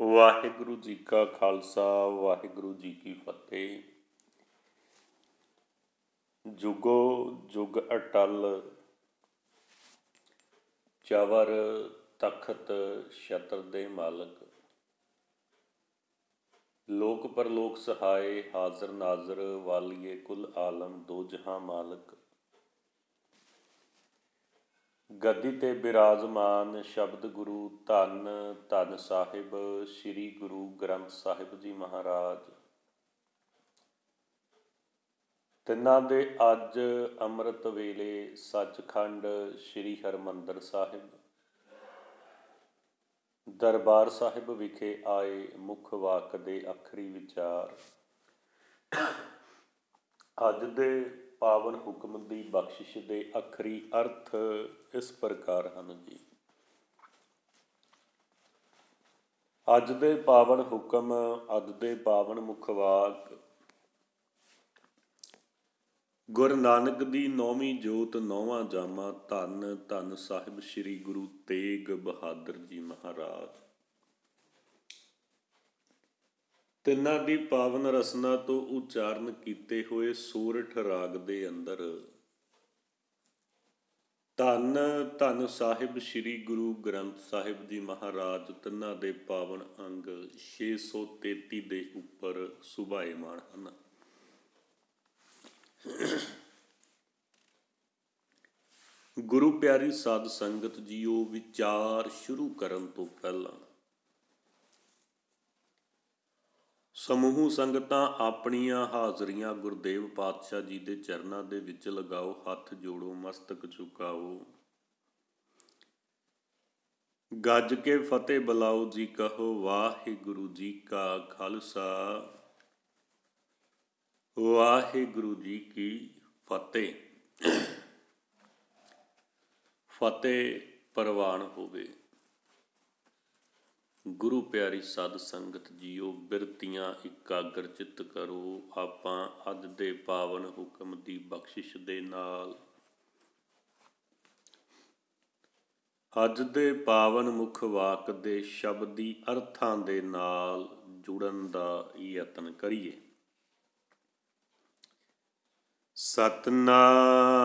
ਵਾਹਿਗੁਰੂ ਜੀ ਕਾ ਖਾਲਸਾ ਵਾਹਿਗੁਰੂ ਜੀ ਕੀ ਫਤਿਹ। ਜੁਗੋ ਜੁਗ ਅਟਲ ਚਵਰ ਤਖਤ ਛਤਰ ਦੇ ਮਾਲਕ, ਲੋਕ ਪਰਲੋਕ ਸਹਾਏ ਹਾਜ਼ਰ ਨਾਜ਼ਰ ਵਾਲੀਏ ਕੁਲ ਆਲਮ ਦੋ ਜਹਾਂ ਮਾਲਕ। ਗੱਦੀ ਤੇ ਬਿਰਾਜਮਾਨ ਸ਼ਬਦ ਗੁਰੂ ਧੰਨ ਧੰਨ ਸਾਹਿਬ ਸ੍ਰੀ ਗੁਰੂ ਗ੍ਰੰਥ ਸਾਹਿਬ ਜੀ ਮਹਾਰਾਜ। ਤਿੰਨਾਂ ਦੇ ਅੱਜ ਅੰਮ੍ਰਿਤ ਵੇਲੇ ਸੱਚਖੰਡ ਸ੍ਰੀ ਹਰਿਮੰਦਰ ਸਾਹਿਬ ਦਰਬਾਰ ਸਾਹਿਬ ਵਿਖੇ ਆਏ ਮੁੱਖ ਵਾਕ ਦੇ ਆਖਰੀ ਵਿਚਾਰ। ਅੱਜ ਦੇ ਪਾਵਨ ਹੁਕਮ ਦੀ ਬਖਸ਼ਿਸ਼ ਦੇ ਆਖਰੀ ਅਰਥ ਇਸ ਪ੍ਰਕਾਰ ਹਨ ਜੀ। ਅੱਜ ਦੇ ਪਾਵਨ ਹੁਕਮ, ਅੱਜ ਦੇ ਪਾਵਨ ਮੁੱਖ ਵਾਕ ਗੁਰੂ ਨਾਨਕ ਦੀ 9ਵੀਂ ਜੋਤ 9ਵਾਂ ਜਾਮਾ ਧੰਨ ਧੰਨ ਸਾਹਿਬ ਸ੍ਰੀ ਗੁਰੂ ਤੇਗ ਬਹਾਦਰ ਜੀ ਮਹਾਰਾਜ। ਤਿੰਨਾਂ ਦੀ ਪਾਵਨ ਰਸਨਾ ਤੋਂ ਉਚਾਰਨ ਕੀਤੇ ਹੋਏ ਸੋਰਠ ਰਾਗ ਦੇ ਅੰਦਰ ਧੰਨ ਧੰਨ ਸਾਹਿਬ ਸ੍ਰੀ ਗੁਰੂ ਗ੍ਰੰਥ ਸਾਹਿਬ ਜੀ ਮਹਾਰਾਜ ਤਿੰਨਾਂ ਦੇ ਪਾਵਨ ਅੰਗ 633 ਦੇ ਉੱਪਰ ਸੁਭਾਏਮਾਨ ਹਨ। ਗੁਰੂ ਪਿਆਰੀ ਸਾਧ ਸੰਗਤ ਜੀਓ, ਵਿਚਾਰ ਸ਼ੁਰੂ ਕਰਨ ਤੋਂ ਪਹਿਲਾਂ ਸਮੂਹ ਸੰਗਤਾਂ ਆਪਣੀਆਂ ਹਾਜ਼ਰੀਆਂ ਗੁਰਦੇਵ ਪਾਤਸ਼ਾਹ ਜੀ ਦੇ ਚਰਨਾਂ ਦੇ ਵਿੱਚ ਲਗਾਓ, ਹੱਥ ਜੋੜੋ, ਮਸਤਕ ਝੁਕਾਓ, ਗੱਜ ਕੇ ਫਤਿਹ ਬੁਲਾਓ ਜੀ ਕਹੋ ਵਾਹਿਗੁਰੂ ਜੀ ਕਾ ਖਾਲਸਾ ਵਾਹਿਗੁਰੂ ਜੀ ਕੀ ਫਤਿਹ। ਫਤਿਹ ਪ੍ਰਵਾਨ ਹੋਵੇ। ਗੁਰੂ ਪਿਆਰੀ ਸਾਧ ਸੰਗਤ ਜੀਓ, ਬਿਰਤੀਆਂ ਇਕਾਗਰ ਚਿੱਤ ਕਰੋ। ਆਪਾਂ ਅੱਜ ਦੇ ਪਾਵਨ ਹੁਕਮ ਦੀ ਬਖਸ਼ਿਸ਼ ਦੇ ਨਾਲ ਅੱਜ ਦੇ ਪਾਵਨ ਮੁੱਖ ਵਾਕ ਦੇ ਸ਼ਬਦੀ ਅਰਥਾਂ ਦੇ ਨਾਲ ਜੁੜਨ ਦਾ ਯਤਨ ਕਰੀਏ। ਸਤਨਾਮ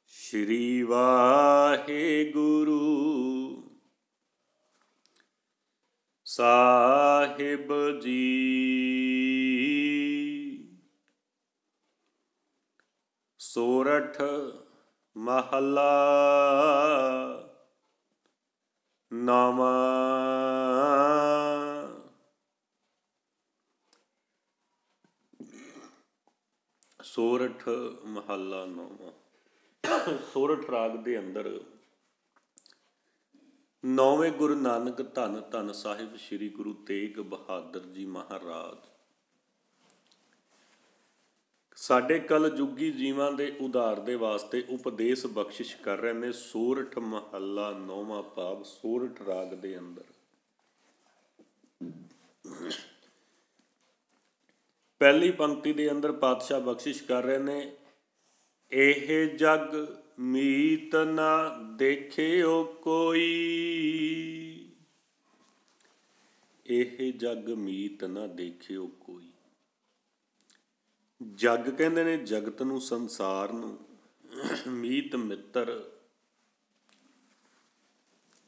ਸ਼੍ਰੀ ਵਾਹਿਗੁਰੂ ਸਾਹਿਬ ਜੀ। ਸੋਰਠ ਮਹੱਲਾ ਨੌਵਾਂ। ਸੋਰਠ ਮਹੱਲਾ ਨੌਵਾਂ। ਸੋਰਠ ਰਾਗ ਦੇ ਅੰਦਰ 9ਵੇਂ ਗੁਰੂ ਨਾਨਕ ਧੰਨ ਧੰਨ ਸਾਹਿਬ ਸ੍ਰੀ ਗੁਰੂ ਤੇਗ ਬਹਾਦਰ ਜੀ ਮਹਾਰਾਜ ਸਾਡੇ ਕਲਯੁਗੀ ਜੀਵਾਂ ਦੇ ਉਧਾਰ ਦੇ ਵਾਸਤੇ ਉਪਦੇਸ਼ ਬਖਸ਼ਿਸ਼ ਕਰ ਰਹੇ ਨੇ। ਸੋਰਠ ਮਹੱਲਾ ਨੌਵਾਂ ਭਾਵ ਸੋਰਠ ਰਾਗ ਦੇ ਅੰਦਰ ਪਹਿਲੀ ਪੰਕਤੀ ਦੇ ਅੰਦਰ ਪਾਤਸ਼ਾਹ ਬਖਸ਼ਿਸ਼ ਕਰ ਰਹੇ ਨੇ, ਇਹ ਜਗ ਮੀਤ ਨਾ ਦੇਖਿਓ ਕੋਈ। ਇਹ ਜਗ ਮੀਤ ਨਾ ਦੇਖਿਓ ਕੋਈ। ਜਗ ਕਹਿੰਦੇ ਨੇ ਜਗਤ ਨੂੰ, ਸੰਸਾਰ ਨੂੰ। ਮੀਤ ਮਿੱਤਰ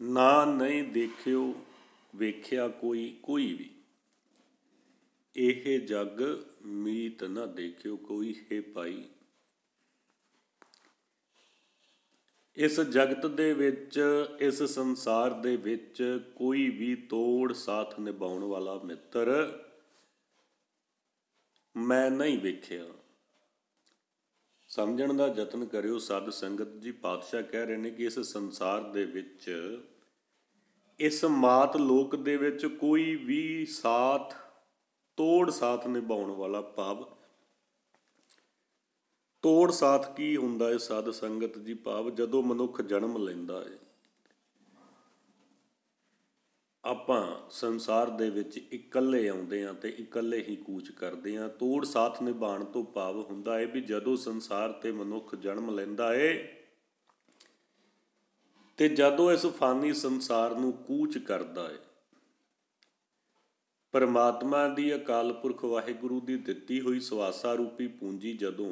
ਨਾ ਨਹੀਂ ਦੇਖਿਓ, ਵੇਖਿਆ ਕੋਈ, ਕੋਈ ਵੀ। ਇਹ ਜਗ ਮੀਤ ਨਾ ਦੇਖਿਓ ਕੋਈ। ਹੈ ਭਾਈ, ਇਸ ਜਗਤ ਦੇ ਵਿੱਚ, ਇਸ ਸੰਸਾਰ ਦੇ ਵਿੱਚ ਕੋਈ ਵੀ ਤੋੜ ਸਾਥ ਨਿਭਾਉਣ ਵਾਲਾ ਮਿੱਤਰ ਮੈਂ ਨਹੀਂ ਵੇਖਿਆ। ਸਮਝਣ ਦਾ ਯਤਨ ਕਰਿਓ ਸਾਧ ਸੰਗਤ ਜੀ। ਪਾਤਸ਼ਾਹ ਕਹਿ ਰਹੇ ਨੇ ਕਿ ਇਸ ਸੰਸਾਰ ਦੇ ਵਿੱਚ, ਇਸ ਮਾਤ ਲੋਕ ਦੇ ਵਿੱਚ ਕੋਈ ਵੀ ਸਾਥ, ਤੋੜ ਸਾਥ ਨਿਭਾਉਣ ਵਾਲਾ, ਭਾਵ ਤੋੜ ਸਾਥ ਕੀ ਹੁੰਦਾ ਹੈ ਸਾਧ ਸੰਗਤ ਜੀ? ਭਾਵ ਜਦੋਂ ਮਨੁੱਖ ਜਨਮ ਲੈਂਦਾ ਹੈ, ਆਪਾਂ ਸੰਸਾਰ ਦੇ ਵਿੱਚ ਇਕੱਲੇ ਆਉਂਦੇ ਹਾਂ ਅਤੇ ਇਕੱਲੇ ਹੀ ਕੂਚ ਕਰਦੇ ਹਾਂ। ਤੋੜ ਸਾਥ ਨਿਭਾਉਣ ਤੋਂ ਭਾਵ ਹੁੰਦਾ ਹੈ ਵੀ ਜਦੋਂ ਸੰਸਾਰ 'ਤੇ ਮਨੁੱਖ ਜਨਮ ਲੈਂਦਾ ਹੈ ਤੇ ਜਦੋਂ ਇਸ ਫਾਨੀ ਸੰਸਾਰ ਨੂੰ ਕੂਚ ਕਰਦਾ ਹੈ, ਪਰਮਾਤਮਾ ਦੀ ਅਕਾਲ ਪੁਰਖ ਵਾਹਿਗੁਰੂ ਦੀ ਦਿੱਤੀ ਹੋਈ ਸਵਾਸਾ ਰੂਪੀ ਪੂੰਜੀ ਜਦੋਂ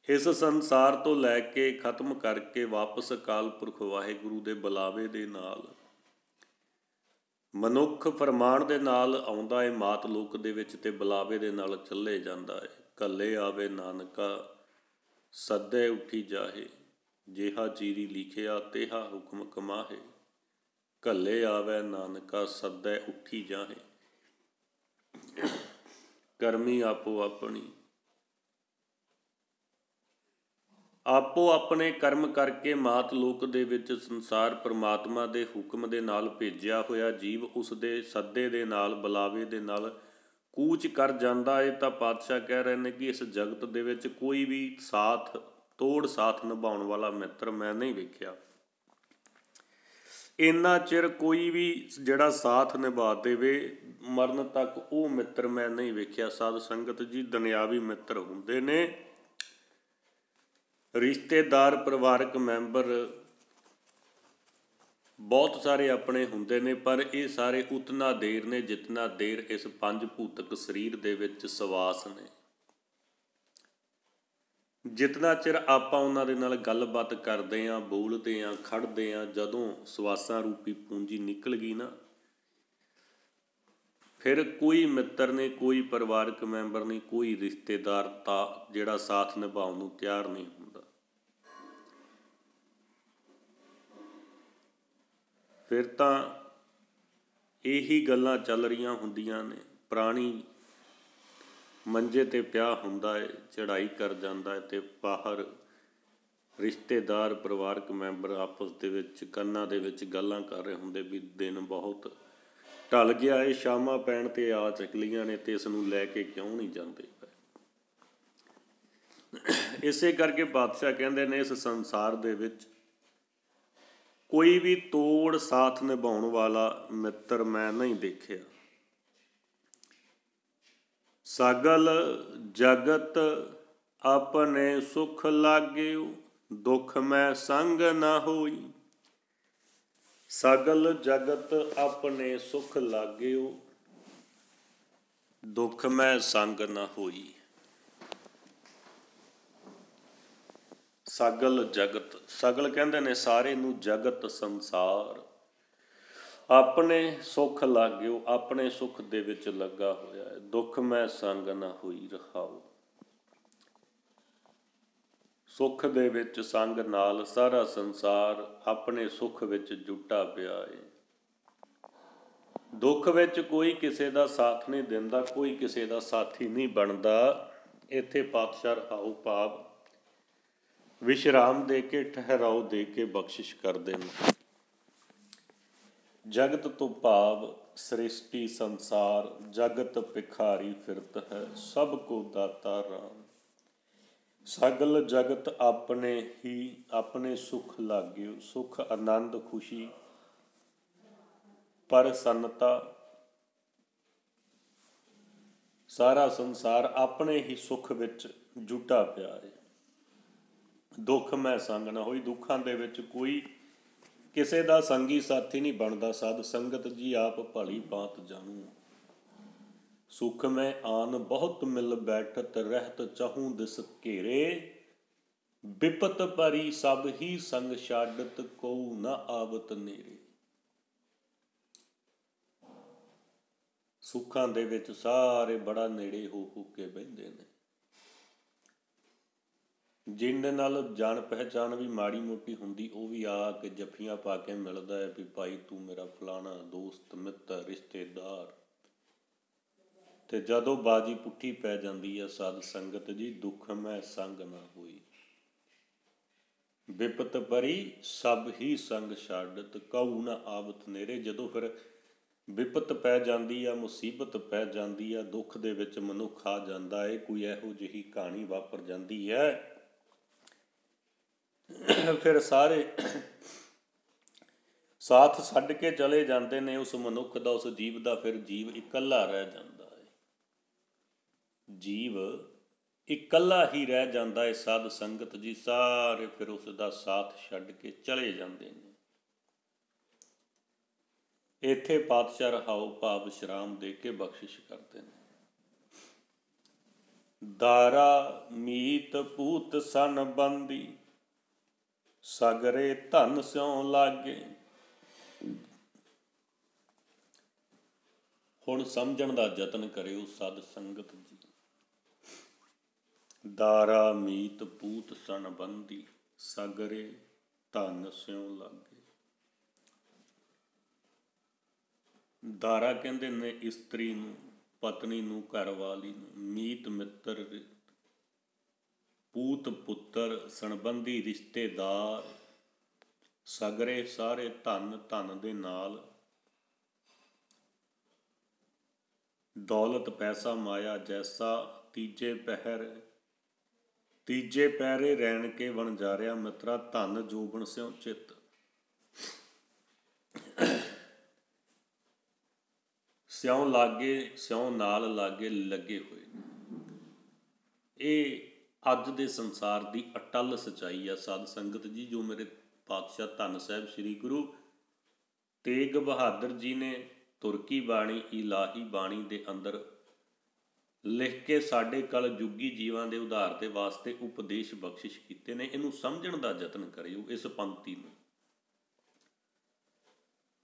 ਇਸ ਸੰਸਾਰ ਤੋਂ ਲੈ ਕੇ ਖਤਮ ਕਰਕੇ ਵਾਪਸ ਅਕਾਲ ਪੁਰਖ ਵਾਹਿਗੁਰੂ ਦੇ ਬੁਲਾਵੇ ਦੇ ਨਾਲ ਮਨੁੱਖ ਫਰਮਾਨ ਦੇ ਨਾਲ ਆਉਂਦਾ ਹੈ ਮਾਤ ਲੋਕ ਦੇ ਵਿੱਚ, ਤੇ ਬੁਲਾਵੇ ਦੇ ਨਾਲ ਚੱਲੇ ਜਾਂਦਾ ਹੈ। ਘੱਲੇ ਆਵੇ ਨਾਨਕਾ ਸੱਦੇ ਉੱਠੀ ਜਾਹੇ, ਜਿਹਾ ਚੀਰੀ ਲਿਖਿਆ ਤੇਹਾ ਹੁਕਮ ਕਮਾਹੇ। ਘੱਲੇ ਆਵੇ ਨਾਨਕਾ ਸੱਦੇ ਉੱਠੀ ਜਾਹੇ। ਕਰਮੀ ਆਪੋ ਆਪਣੀ, ਆਪੋ ਆਪਣੇ ਕਰਮ ਕਰਕੇ ਮਾਤ ਲੋਕ ਦੇ ਵਿੱਚ ਸੰਸਾਰ ਪਰਮਾਤਮਾ ਦੇ ਹੁਕਮ ਦੇ ਨਾਲ ਭੇਜਿਆ ਹੋਇਆ ਜੀਵ ਉਸ ਦੇ ਸੱਦੇ ਦੇ ਨਾਲ ਬੁਲਾਵੇ ਦੇ ਨਾਲ ਕੂਚ ਕਰ ਜਾਂਦਾ ਹੈ। ਤਾਂ ਪਾਤਸ਼ਾਹ ਕਹਿ ਰਹੇ ਨੇ ਕਿ ਇਸ ਜਗਤ ਦੇ ਵਿੱਚ ਕੋਈ ਵੀ ਸਾਥ ਤੋੜ ਸਾਥ ਨਿਭਾਉਣ ਵਾਲਾ ਮਿੱਤਰ ਮੈਂ ਨਹੀਂ ਵੇਖਿਆ। ਇੰਨਾ ਚਿਰ ਕੋਈ ਵੀ ਜਿਹੜਾ ਸਾਥ ਨਿਭਾ ਦੇਵੇ ਮਰਨ ਤੱਕ, ਉਹ ਮਿੱਤਰ ਮੈਂ ਨਹੀਂ ਵੇਖਿਆ। ਸਾਧ ਸੰਗਤ ਜੀ, ਦੁਨਿਆਵੀ ਮਿੱਤਰ ਹੁੰਦੇ ਨੇ, ਰਿਸ਼ਤੇਦਾਰ ਪਰਿਵਾਰਕ ਮੈਂਬਰ ਬਹੁਤ ਸਾਰੇ ਆਪਣੇ ਹੁੰਦੇ ਨੇ, ਪਰ ਇਹ ਸਾਰੇ ਉਤਨਾ ਦੇਰ ਨੇ ਜਿਤਨਾ ਦੇਰ ਇਸ ਪੰਜ ਭੂਤਕ ਸਰੀਰ ਦੇ ਵਿੱਚ ਸਵਾਸ ਨੇ। ਜਿਤਨਾ ਚਿਰ ਆਪਾਂ ਉਹਨਾਂ ਦੇ ਨਾਲ ਗੱਲਬਾਤ ਕਰਦੇ ਹਾਂ, ਬੋਲਦੇ ਹਾਂ, ਖੜਦੇ ਹਾਂ, ਜਦੋਂ ਸਵਾਸਾਂ ਰੂਪੀ ਪੂੰਜੀ ਨਿਕਲ ਗਈ ਨਾ, ਫਿਰ ਕੋਈ ਮਿੱਤਰ ਨਹੀਂ, ਕੋਈ ਪਰਿਵਾਰਕ ਮੈਂਬਰ ਨਹੀਂ, ਕੋਈ ਰਿਸ਼ਤੇਦਾਰ ਤਾਂ ਜਿਹੜਾ ਸਾਥ ਨਿਭਾਉਣ ਨੂੰ ਤਿਆਰ ਨਹੀਂ ਹੁੰਦਾ। ਫਿਰ ਤਾਂ ਇਹੀ ਗੱਲਾਂ ਚੱਲ ਰਹੀਆਂ ਹੁੰਦੀਆਂ ਨੇ। ਪ੍ਰਾਣੀ ਮੰਜੇ 'ਤੇ ਪਿਆ ਹੁੰਦਾ ਹੈ, ਚੜ੍ਹਾਈ ਕਰ ਜਾਂਦਾ ਹੈ, ਅਤੇ ਬਾਹਰ ਰਿਸ਼ਤੇਦਾਰ ਪਰਿਵਾਰਕ ਮੈਂਬਰ ਆਪਸ ਦੇ ਵਿੱਚ ਕੰਨਾਂ ਦੇ ਵਿੱਚ ਗੱਲਾਂ ਕਰ ਰਹੇ ਹੁੰਦੇ ਵੀ ਦਿਨ ਬਹੁਤ ਢਲ ਗਿਆ, ਇਹ ਸ਼ਾਮਾਂ ਪੈਣ 'ਤੇ ਆ ਚੱਕਲੀਆਂ ਨੇ, ਅਤੇ ਇਸ ਨੂੰ ਲੈ ਕੇ ਕਿਉਂ ਨਹੀਂ ਜਾਂਦੇ ਪਏ। ਇਸੇ ਕਰਕੇ ਪਾਤਸ਼ਾਹ ਕਹਿੰਦੇ ਨੇ ਇਸ ਸੰਸਾਰ ਦੇ ਵਿੱਚ ਕੋਈ ਵੀ ਤੋੜ ਸਾਥ ਨਿਭਾਉਣ ਵਾਲਾ ਮਿੱਤਰ ਮੈਂ ਨਹੀਂ ਦੇਖਿਆ। ਸਗਲ ਜਗਤ ਆਪਣੇ ਸੁਖ ਲਾਗਿਓ, ਦੁੱਖ ਮੈਂ ਸੰਗ ਨਾ ਹੋਈ। ਸਗਲ ਜਗਤ ਆਪਣੇ ਸੁਖ ਲਾਗਿਓ, ਦੁੱਖ ਮੈਂ ਸੰਗ ਨਾ ਹੋਈ। ਸਗਲ ਜਗਤ, ਸਗਲ ਕਹਿੰਦੇ ਨੇ ਸਾਰੇ ਨੂੰ, ਜਗਤ ਸੰਸਾਰ ਆਪਣੇ ਸੁੱਖ ਲਾਗਿਓ, ਆਪਣੇ ਸੁੱਖ ਦੇ ਵਿੱਚ ਲੱਗਾ ਹੋਇਆ ਹੈ। ਦੁੱਖ ਮੈਂ ਸੰਗ ਨਾ ਹੋਈ ਰਹਾਓ। ਸੁੱਖ ਦੇ ਵਿੱਚ ਸੰਗ ਨਾਲ ਸਾਰਾ ਸੰਸਾਰ ਆਪਣੇ ਸੁੱਖ ਵਿੱਚ ਜੁਟਾ ਪਿਆ ਹੈ। ਦੁੱਖ ਵਿੱਚ ਕੋਈ ਕਿਸੇ ਦਾ ਸਾਥ ਨਹੀਂ ਦਿੰਦਾ, ਕੋਈ ਕਿਸੇ ਦਾ ਸਾਥੀ ਨਹੀਂ ਬਣਦਾ। ਇੱਥੇ ਪਾਤਸ਼ਾਹ ਰਹਾਓ ਭਾਵ ਵਿਸ਼ਰਾਮ ਦੇ ਕੇ, ਠਹਿਰਾਓ ਦੇ ਕੇ ਬਖਸ਼ਿਸ਼ ਕਰਦੇ ਨੇ। ਜਗਤ ਤੋਂ ਭਾਵ ਸ੍ਰਿਸ਼ਟੀ ਸੰਸਾਰ, ਜਗਤ ਭਿਖਾਰੀ ਫਿਰਤ ਹੈ, ਸਭ ਕੋ ਦਾਤਾ ਰਾਮ। ਸਗਲ ਜਗਤ ਆਪਣੇ ਹੀ ਆਪਣੇ ਸੁਖ ਲਾਗਿਓ, ਸੁਖ ਆਨੰਦ ਖੁਸ਼ੀ ਪ੍ਰਸੰਨਤਾ, ਸਾਰਾ ਸੰਸਾਰ ਆਪਣੇ ਹੀ ਸੁੱਖ ਵਿੱਚ ਜੁਟਾ ਪਿਆ ਹੈ। ਦੁੱਖ ਮੈਂ ਸੰਗ ਨਾ ਹੋਈ, ਦੁੱਖਾਂ ਦੇ ਵਿੱਚ ਕੋਈ ਕਿਸੇ ਦਾ ਸੰਗੀ ਸਾਥੀ ਨਹੀਂ ਬਣਦਾ। ਸਾਧ ਸੰਗਤ ਜੀ ਆਪ ਭਲੀ ਬਾਤ ਜਾਣੂ, ਸੁਖ ਮੈਂ ਆਨ ਬਹੁਤ ਮਿਲ ਬੈਠਤ, ਰਹਿਤ ਚਾਹੂੰ ਦਿਸ ਘੇਰੇ। ਬਿਪਤ ਭਰੀ ਸਭ ਹੀ ਸੰਗ ਛਾਡਤ, ਕਉ ਨਾ ਆਵਤ ਨੇੜੇ। ਸੁੱਖਾਂ ਦੇ ਵਿੱਚ ਸਾਰੇ ਬੜਾ ਨੇੜੇ ਹੋ ਕੇ ਬਹਿੰਦੇ ਨੇ। ਜਿਹਦੇ ਨਾਲ ਜਾਣ ਪਹਿਚਾਣ ਵੀ ਮਾੜੀ ਮੋਟੀ ਹੁੰਦੀ, ਉਹ ਵੀ ਆ ਕੇ ਜੱਫੀਆਂ ਪਾ ਕੇ ਮਿਲਦਾ ਹੈ ਵੀ ਭਾਈ ਤੂੰ ਮੇਰਾ ਫਲਾਣਾ ਦੋਸਤ ਮਿੱਤਰ ਰਿਸ਼ਤੇਦਾਰ। ਤੇ ਜਦੋਂ ਬਾਜੀ ਪੁੱਠੀ ਪੈ ਜਾਂਦੀ ਹੈ ਸਾਧ ਸੰਗਤ ਜੀ, ਦੁੱਖ ਮੈਂ ਸੰਗ ਨਾ ਹੋਈ। ਬਿਪਤ ਭਰੀ ਸਭ ਹੀ ਸੰਗ ਛਾਡਤ, ਕਉ ਨਾ ਆਵਤ ਨੇੜੇ। ਜਦੋਂ ਫਿਰ ਵਿਪਤ ਪੈ ਜਾਂਦੀ ਆ, ਮੁਸੀਬਤ ਪੈ ਜਾਂਦੀ ਆ, ਦੁੱਖ ਦੇ ਵਿੱਚ ਮਨੁੱਖ ਆ ਜਾਂਦਾ ਹੈ, ਕੋਈ ਇਹੋ ਜਿਹੀ ਕਹਾਣੀ ਵਾਪਰ ਜਾਂਦੀ ਹੈ, ਫਿਰ ਸਾਰੇ ਸਾਥ ਛੱਡ ਕੇ ਚਲੇ ਜਾਂਦੇ ਨੇ। ਉਸ ਮਨੁੱਖ ਦਾ, ਉਸ ਜੀਵ ਦਾ ਫਿਰ ਜੀਵ ਇਕੱਲਾ ਰਹਿ ਜਾਂਦਾ ਹੈ। ਜੀਵ ਇਕੱਲਾ ਹੀ ਰਹਿ ਜਾਂਦਾ ਹੈ ਸਾਧ ਸੰਗਤ ਜੀ, ਸਾਰੇ ਫਿਰ ਉਸ ਦਾ ਸਾਥ ਛੱਡ ਕੇ ਚਲੇ ਜਾਂਦੇ ਨੇ। ਇੱਥੇ ਪਾਤਸ਼ਾਹ ਰਹਾਉ ਭਾਵ ਵਿਸ਼ਰਾਮ ਦੇ ਕੇ ਬਖਸ਼ਿਸ਼ ਕਰਦੇ ਨੇ। ਦਾਰਾ ਮੀਤ ਪੂਤ ਸਨ ਬੰਦੀ, ਸਗਰੇ ਧਨ ਸਿਉ ਲਾਗੇ। ਹੁਣ ਸਮਝਣ ਦਾ ਯਤਨ ਕਰਿਓ ਸਾਧ ਸੰਗਤ ਜੀ। ਦਾਰਾ ਮੀਤ ਪੂਤ ਸਨ ਬੰਦੀ, ਸਗਰੇ ਧਨ ਸਿਉ ਲਾਗੇ। ਦਾਰਾ ਕਹਿੰਦੇ ਨੇ ਇਸਤਰੀ ਨੂੰ, ਪਤਨੀ ਨੂੰ, ਘਰ ਵਾਲੀ ਨੂੰ। ਮੀਤ ਮਿੱਤਰ, ਪੂਤ ਪੁੱਤਰ, ਸੰਬੰਧੀ ਰਿਸ਼ਤੇਦਾਰ, ਸਗਰੇ ਸਾਰੇ ਧਨ, ਧਨ ਦੇ ਨਾਲ ਦੌਲਤ ਪੈਸਾ ਮਾਇਆ ਜੈਸਾ। ਤੀਜੇ ਪਹਿਰ, ਤੀਜੇ ਪਹਿਰੇ ਰੈਣ ਕੇ ਵਣਜਾਰਿਆ ਮਿੱਤਰਾ, ਧਨ ਜੋਬਨ ਸਿਉ ਚਿੱਤ। ਸਿਉ ਲਾਗੇ, ਸਿਉ ਨਾਲ ਲਾਗੇ ਲੱਗੇ ਹੋਏ ਨੇ। ਇਹ ਅੱਜ ਦੇ ਸੰਸਾਰ ਦੀ ਅਟੱਲ ਸੱਚਾਈ ਆ ਸਾਧ ਸੰਗਤ ਜੀ, ਜੋ ਮੇਰੇ ਪਾਤਸ਼ਾਹ ਧੰਨ ਸਾਹਿਬ ਸ੍ਰੀ ਗੁਰੂ ਤੇਗ ਬਹਾਦਰ ਜੀ ਨੇ ਤੁਰਕੀ ਬਾਣੀ, ਇਲਾਹੀ ਬਾਣੀ ਦੇ ਅੰਦਰ ਲਿਖ ਕੇ ਸਾਡੇ ਕਲਯੁੱਗੀ ਜੀਵਾਂ ਦੇ ਉਧਾਰ ਦੇ ਵਾਸਤੇ ਉਪਦੇਸ਼ ਬਖਸ਼ਿਸ਼ ਕੀਤੇ ਨੇ। ਇਹਨੂੰ ਸਮਝਣ ਦਾ ਯਤਨ ਕਰਿਓ ਇਸ ਪੰਕਤੀ ਨੂੰ।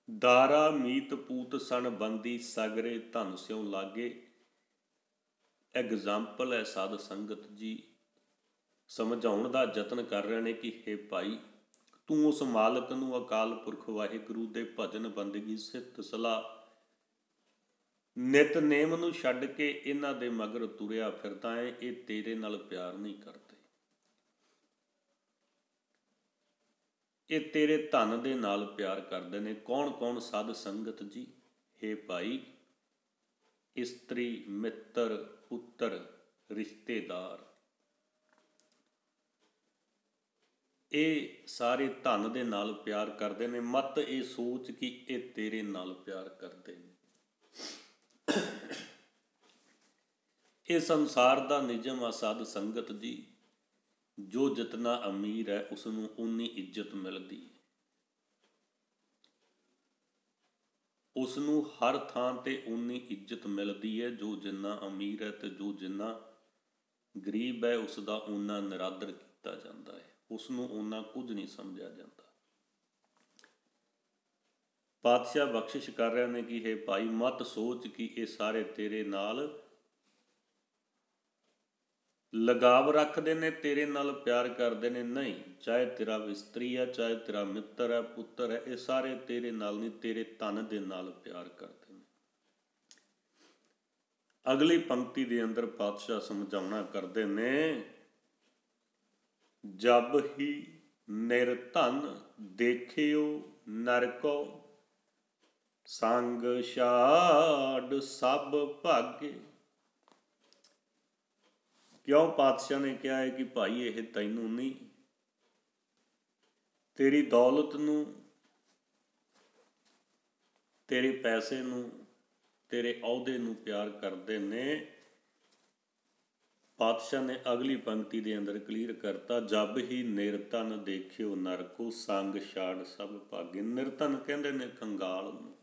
ਦਾਰਾ ਮੀਤ ਪੂਤ ਸਨ ਬੰਦੀ, ਸਗਰੇ ਧਨ ਸਿਉ ਲਾਗੇ। ਐਗਜ਼ਾਮਪਲ ਹੈ ਸਾਧ ਸੰਗਤ ਜੀ, ਸਮਝਾਉਣ ਦਾ ਯਤਨ ਕਰ ਰਹੇ ਨੇ ਕਿ ਹੇ ਭਾਈ, ਤੂੰ ਉਸ ਮਾਲਕ ਨੂੰ, ਅਕਾਲ ਪੁਰਖ ਵਾਹਿਗੁਰੂ ਦੇ ਭਜਨ ਬੰਦਗੀ ਸਿਫਤ ਸਲਾਹ ਨਿਤਨੇਮ ਨੂੰ ਛੱਡ ਕੇ ਇਹਨਾਂ ਦੇ ਮਗਰ ਤੁਰਿਆ ਫਿਰਦਾ ਹੈ। ਇਹ ਤੇਰੇ ਨਾਲ ਪਿਆਰ ਨਹੀਂ ਕਰਦੇ, ਇਹ ਤੇਰੇ ਧਨ ਦੇ ਨਾਲ ਪਿਆਰ ਕਰਦੇ ਨੇ। ਕੌਣ ਕੌਣ ਸਾਧ ਸੰਗਤ ਜੀ? ਹੇ ਭਾਈ, ਇਸਤਰੀ, ਮਿੱਤਰ, ਪੁੱਤਰ, ਰਿਸ਼ਤੇਦਾਰ, ਇਹ ਸਾਰੇ ਧਨ ਦੇ ਨਾਲ ਪਿਆਰ ਕਰਦੇ ਨੇ। ਮਤ ਇਹ ਸੋਚ ਕਿ ਇਹ ਤੇਰੇ ਨਾਲ ਪਿਆਰ ਕਰਦੇ ਨੇ। ਇਹ ਸੰਸਾਰ ਦਾ ਨਿਯਮ ਆ ਸਾਧ ਸੰਗਤ ਜੀ, ਜੋ ਜਿਤਨਾ ਅਮੀਰ ਹੈ ਉਸ ਨੂੰ ਉਨੀ ਇੱਜ਼ਤ ਮਿਲਦੀ ਹੈ, ਉਸ ਨੂੰ ਹਰ ਥਾਂ ਤੇ ਉਨੀ ਇੱਜ਼ਤ ਮਿਲਦੀ ਹੈ। ਜੋ ਜਿੰਨਾ ਅਮੀਰ ਹੈ ਤੇ ਜੋ ਜਿੰਨਾ ਗਰੀਬ ਹੈ, ਉਸ ਦਾ ਓਨਾ ਨਿਰਾਦਰ ਕੀਤਾ ਜਾਂਦਾ ਹੈ, ਉਸ ਨੂੰ ਓਨਾ ਕੁਝ ਨਹੀਂ ਸਮਝਿਆ ਜਾਂਦਾ। ਪਾਤਸ਼ਾਹ ਬਖਸ਼ਿਸ਼ ਕਰ ਰਹੇ ਨੇ ਕਿ ਹੇ ਭਾਈ, ਮਤ ਸੋਚ ਕਿ ਇਹ ਸਾਰੇ ਤੇਰੇ ਨਾਲ ਲਗਾਵ ਰੱਖਦੇ ਨੇ, ਤੇਰੇ ਨਾਲ ਪਿਆਰ ਕਰਦੇ ਨੇ। ਨਹੀਂ, ਚਾਹੇ ਤੇਰਾ ਇਸਤਰੀ ਹੈ, ਚਾਹੇ ਤੇਰਾ ਮਿੱਤਰ ਹੈ, ਪੁੱਤਰ ਹੈ, ਇਹ ਸਾਰੇ ਤੇਰੇ ਨਾਲ ਨਹੀਂ, ਤੇਰੇ ਧਨ ਦੇ ਨਾਲ ਪਿਆਰ ਕਰਦੇ ਨੇ। ਅਗਲੀ ਪੰਕਤੀ ਦੇ ਅੰਦਰ ਪਾਤਸ਼ਾਹ ਸਮਝਾਉਣਾ ਕਰਦੇ ਨੇ, ਜਬ ਹੀ ਨਿਰਧਨ ਦੇਖਿਓ ਨਰ ਕੋ, ਸੰਗ ਛਾੜ ਸਭ ਭਾਗੇ। ਕਿਉਂ ਪਾਤਸ਼ਾਹ ਨੇ ਕਿਹਾ ਹੈ ਕਿ ਭਾਈ ਇਹ ਤੈਨੂੰ ਨਹੀਂ, ਤੇਰੀ ਦੌਲਤ ਨੂੰ, ਤੇਰੇ ਪੈਸੇ ਨੂੰ, ਤੇਰੇ ਅਹੁਦੇ ਨੂੰ ਪਿਆਰ ਕਰਦੇ ਨੇ। ਪਾਤਸ਼ਾਹ ਨੇ ਅਗਲੀ ਪੰਕਤੀ ਦੇ ਅੰਦਰ ਕਲੀਅਰ ਕਰਤਾ, ਜਬ ਹੀ ਨਿਰਧਨ ਦੇਖਿਓ ਨਰ ਕੋ, ਸੰਗ ਛਾੜ ਸਭ ਭਾਗੇ। ਨਿਰਧਨ ਕਹਿੰਦੇ ਨੇ ਕੰਗਾਲ ਨੂੰ,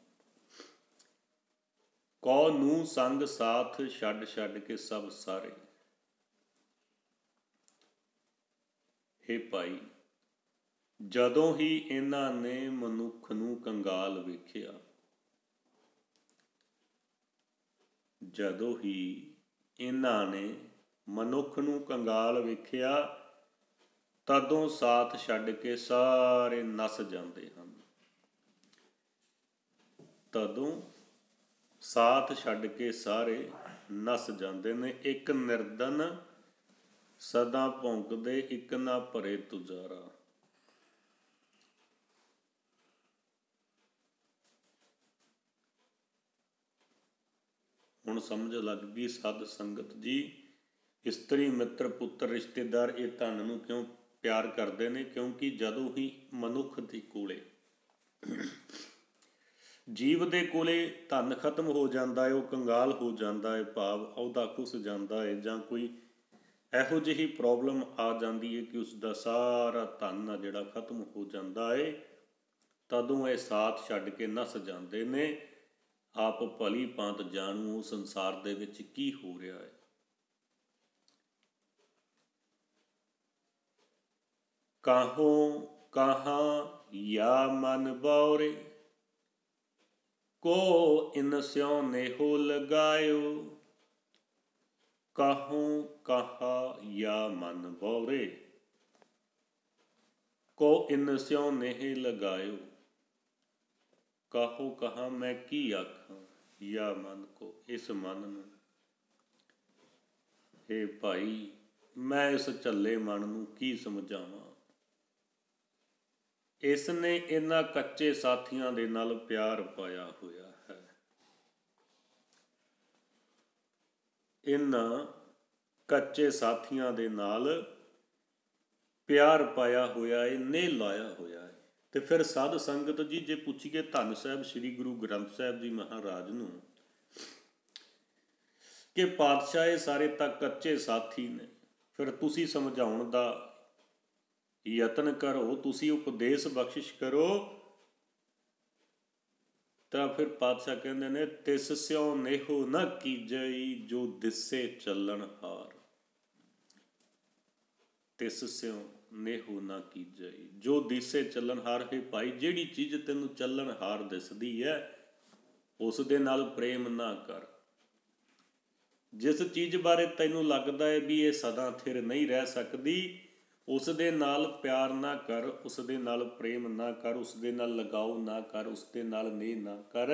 ਕੋ ਨੂੰ ਸੰਗ ਸਾਥ ਛੱਡ ਛੱਡ ਕੇ ਸਭ ਸਾਰੇ। ਹੇ ਭਾਈ, ਜਦੋਂ ਹੀ ਇਹਨਾਂ ਨੇ ਮਨੁੱਖ ਨੂੰ ਕੰਗਾਲ ਵੇਖਿਆ, ਜਦੋਂ ਹੀ ਇਹਨਾਂ ਨੇ ਮਨੁੱਖ ਨੂੰ ਕੰਗਾਲ ਵੇਖਿਆ, ਤਦੋਂ ਸਾਥ ਛੱਡ ਕੇ ਸਾਰੇ ਨੱਸ ਜਾਂਦੇ ਹਨ। ਤਦੋਂ ਸਾਥ ਛੱਡ ਕੇ ਸਾਰੇ ਨੱਸ ਜਾਂਦੇ ਨੇ। ਇੱਕ ਨਿਰਧਨ ਸਦਾ ਭੌਂਕਦੇ, ਇੱਕ ਨਾ ਭਰੇ ਤੁਜਾਰਾ। ਹੁਣ ਸਮਝ ਲੱਗ ਗਈ ਸਾਧ ਸੰਗਤ ਜੀ, ਇਸਤਰੀ, ਮਿੱਤਰ, ਪੁੱਤਰ, ਰਿਸ਼ਤੇਦਾਰ ਇਹ ਧਨ ਨੂੰ ਕਿਉਂ ਪਿਆਰ ਕਰਦੇ ਨੇ? ਕਿਉਂਕਿ ਜਦੋਂ ਹੀ ਮਨੁੱਖ ਦੇ ਕੋਲੇ, ਜੀਵ ਦੇ ਕੋਲੇ ਧਨ ਖਤਮ ਹੋ ਜਾਂਦਾ ਹੈ, ਉਹ ਕੰਗਾਲ ਹੋ ਜਾਂਦਾ ਹੈ, ਭਾਵ ਅਹੁਦਾ ਖੁੱਸ ਜਾਂਦਾ ਹੈ, ਜਾਂ ਕੋਈ ਇਹੋ ਜਿਹੀ ਪ੍ਰੋਬਲਮ ਆ ਜਾਂਦੀ ਹੈ ਕਿ ਉਸ ਦਾ ਸਾਰਾ ਧਨ ਆ ਜਿਹੜਾ ਖਤਮ ਹੋ ਜਾਂਦਾ ਹੈ। ਤਦੋਂ ਇਹ ਸਾਥ ਛੱਡ ਕੇ ਨੱਸ ਜਾਂਦੇ ਨੇ। ਆਪ ਭਲੀ ਭਾਂਤ ਜਾਣੂ ਸੰਸਾਰ ਦੇ ਵਿੱਚ ਕੀ ਹੋ ਰਿਹਾ ਹੈ। ਕਾਹੋਂ ਕਹਾਂ या मन बौरे, को इन स्यों नेहो लगायो। काहूँ कहा या मन बौरे, को इन स्यों नेह लगायो। काहो कहा मैं की आखां, या मन को इस मन नूं। हे भाई मैं इस झल्ले मन नूं की समझावां। इस ने इन्हां कच्चे साथियां दे नाल प्यार पाया होया है। इन्हां कच्चे साथियां दे नाल प्यार पाया होया है, ने लाया होया है। तो फिर साध संगत जी जे पुछीए धन साहब श्री गुरु ग्रंथ साहब जी महाराज नूं कि पातशाह सारे तक कच्चे साथी ने, फिर तुसी समझाउण दा यतन करो, तुसी उपदेश बख्शिश करो। तो फिर पातशाह कहते ने तिस स्यों नेहो न कीजई, जो दिसे चलन हार। तिस स्यों नेहो न कीजई, जो दिसे चलन हार। है भाई जिहड़ी चीज़ तैनूं चलन हार दिसदी है उस दे नाल प्रेम ना कर। जिस चीज़ बारे तैनूं लगदा है भी ये सदा थिर नहीं रह सकती, उस दे नाल प्यार ना कर, उस दे नाल प्रेम ना कर, उस दे नाल लगाव ना कर, उस दे नाल नेह ना कर।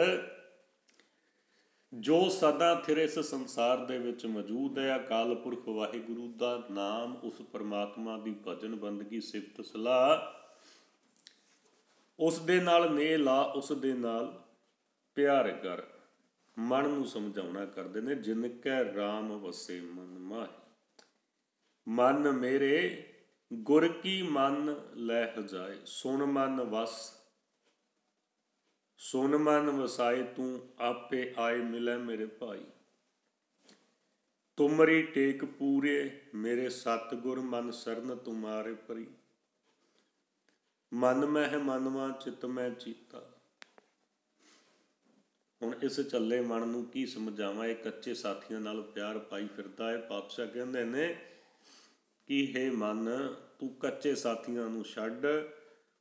जो सदा थिर इस संसार दे विच मौजूद है, अकाल पुरख वाहिगुरू दा नाम, उस परमात्मा दी भजन बंदगी सिफत सलाह, उस दे नाल नेह ला, उस दे नाल प्यार कर। मन नूं समझाउणा करदे ने, जिन कै राम वसे मन माहे। मन मेरे गुर की मन लह जाए, सुन मन वस, सुन मन वसाए, तू आपे आए मिले मेरे भाई। तुमरी टेक पूरे मेरे सतगुर, मन सरन तुम्हारे परी। मन मह मनवा चित मैं चीता। हुण इस झल्ले मन नूं की समझावां, ये कच्चे साथियां नाल प्यार पाई फिरदा है। पातशाह कहंदे ने कि हे मन तू कच्चे साथियां नूं छड्ड,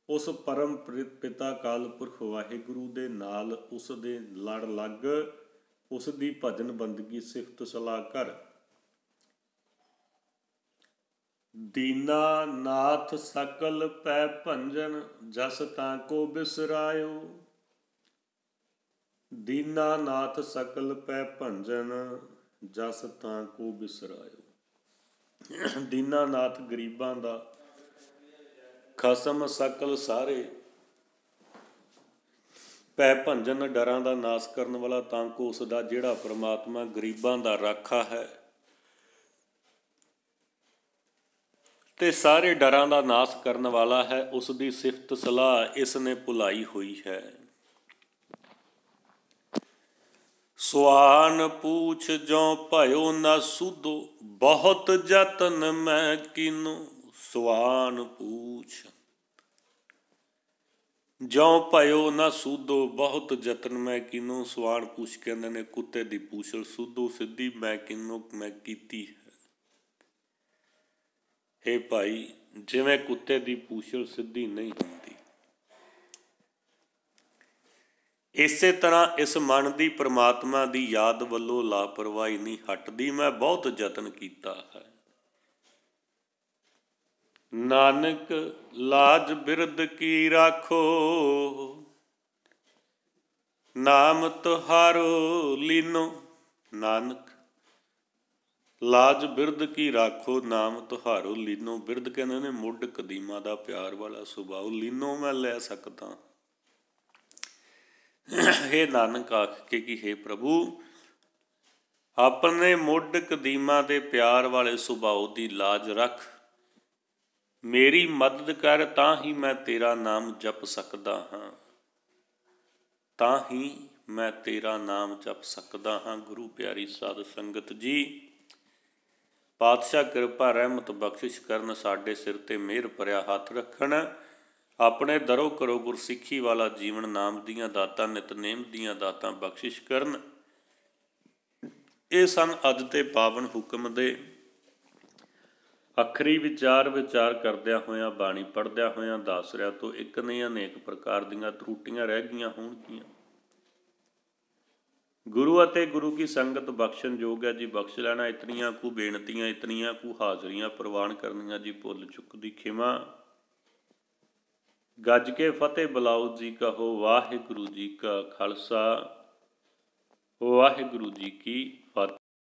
उस परम पिता काल पुरख वाहिगुरू दे नाल उस दे लड़ लग, उस दी भजन बंदगी सिफत सलाह कर। दीना नाथ सकल पै भंजन, जस तां को बिसरायो। दीना नाथ सकल पै भंजन, जस तां को बिसरायो। दीनानाथ गरीबां दा खसम, सकल सारे पै भंजन, डरां दा नाश करन वाला। तांको उस दा जिहड़ा परमात्मा गरीबां दा राखा है ते सारे डरां दा नाश करन वाला है, उस दी सिफत सलाह इसने भुलाई हुई है। सुआन पूछ जो भयो न सुधो, बहुत जतन मैं कीनो। सुआन पूछ जो भयो न सुधो, बहुत जतन मैं कीनो। सुआन पूछ कहंदे ने कुत्ते दी पूछल सुधो सिद्धि मैं कीनो, मैं कीती है। हे भाई जिवें कुत्ते दी पूछल सिद्धि नहीं हुंदी, इसे तरह इस मन की परमात्मा की याद वालों लापरवाही नहीं हटती। मैं बहुत जतन किया है। नानक लाज बिरद की राखो, नाम तुहारो लीनो। नानक लाज बिरद की राखो, नाम तुहारो लीनो। बिरद कहते ने मुढ़ कदीमा का प्यार वाला सुभाव, लीनो मैं लै सकता। हे नानक आख के कि हे प्रभु अपने मुढ़ कदीमा के प्यार वाले सुभाव की लाज रख, मेरी मदद कर, तां ही मैं तेरा नाम जप सकता हाँ, तां ही मैं तेरा नाम जप सकता हाँ। गुरु प्यारी साध संगत जी, ਪਾਤਸ਼ਾਹ ਕਿਰਪਾ ਰਹਿਮਤ ਬਖਸ਼ਿਸ਼ ਕਰਨ, ਸਾਡੇ ਸਿਰ ਤੇ ਮਿਹਰ ਭਰਿਆ ਹੱਥ ਰੱਖਣ। ਆਪਣੇ ਦਰੋਂ ਕਰੋ ਗੁਰਸਿੱਖੀ ਵਾਲਾ ਜੀਵਨ, ਨਾਮ ਦੀਆਂ ਦਾਤਾਂ ਨਿਤਨੇਮ ਦੀਆਂ ਦਾਤਾਂ ਬਖਸ਼ਿਸ਼ ਕਰਨ। ਇਹ ਸਨ ਅੱਜ ਦੇ ਪਾਵਨ ਹੁਕਮ ਦੇ ਆਖਰੀ ਵਿਚਾਰ ਕਰਦਿਆਂ ਹੋਇਆਂ, ਬਾਣੀ ਪੜ੍ਹਦਿਆਂ ਹੋਇਆਂ ਦਾਸਰਿਆਂ ਤੋਂ ਇੱਕ ਨਹੀਂ ਅਨੇਕ ਪ੍ਰਕਾਰ ਦੀਆਂ ਤਰੁੱਟੀਆਂ ਰਹਿ ਗਈਆਂ ਹੋਣਗੀਆਂ। ਗੁਰੂ ਅਤੇ ਗੁਰੂ ਕੀ ਸੰਗਤ ਬਖਸ਼ਣ ਯੋਗ ਹੈ ਜੀ, ਬਖਸ਼ ਲੈਣਾ। ਇਤਨੀਆਂ ਕੁ ਬੇਨਤੀਆਂ, ਇਤਨੀਆਂ ਕੁ ਹਾਜ਼ਰੀਆਂ ਪ੍ਰਵਾਨ ਕਰਨੀਆਂ ਜੀ, ਭੁੱਲ ਚੁੱਕ ਦੀ ਖਿਮਾ। ਗੱਜ ਕੇ ਫਤਿਹ ਬੁਲਾਓ ਜੀ, ਕਹੋ ਵਾਹਿਗੁਰੂ ਜੀ ਕਾ ਖਾਲਸਾ, ਵਾਹਿਗੁਰੂ ਜੀ ਕੀ ਫਤਿਹ।